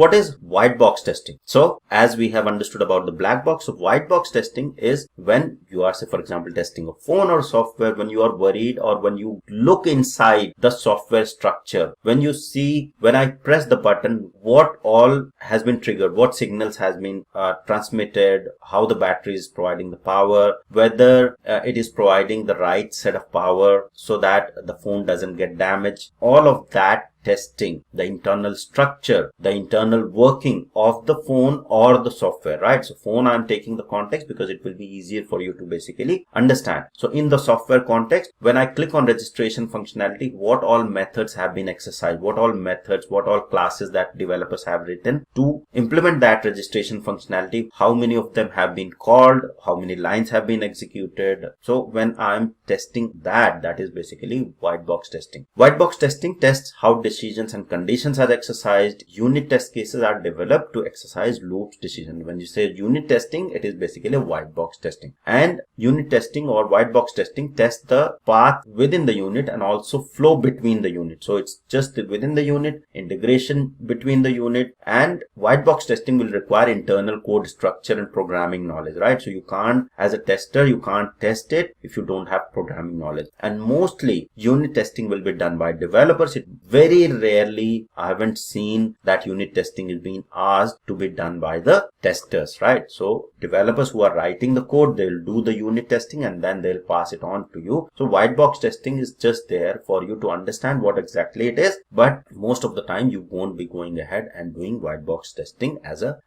what is white box testing? So as we have understood about the black box, so white box testing is when you are, say for example, testing a phone or software, when you are worried or when you look inside the software structure, when you see, when I press the button, what all has been triggered, what signals has been transmitted, how the battery is providing the power, whether it is providing the right set of power so that the phone doesn't get damaged. All of that testing, the internal structure, the internal working of the phone or the software, right? So phone, I'm taking the context because it will be easier for you to basically understand. So in the software context, when I click on registration functionality, what all methods have been exercised, what all methods, what all classes that developers have written to implement that registration functionality, how many of them have been called, how many lines have been executed. So when I'm testing that, that is basically white box testing. White box testing tests how decisions and conditions are exercised. Unit test cases are developed to exercise loops decision. When you say unit testing, it is basically white box testing. And unit testing or white box testing tests the path within the unit and also flow between the unit. So it's just within the unit, integration between the unit, and white box testing will require internal code structure and programming knowledge, right? So you can't, as a tester, you can't test it if you don't have programming knowledge. And mostly unit testing will be done by developers. It very rarely, I haven't seen that unit testing is being asked to be done by the testers, right? So developers who are writing the code, they'll do the unit testing and then they'll pass it on to you. So white box testing is just there for you to understand what exactly it is, but most of the time you won't be going ahead and doing white box testing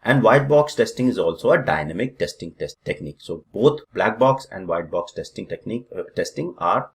and white box testing is also a dynamic testing technique. So both black box and white box testing technique testing are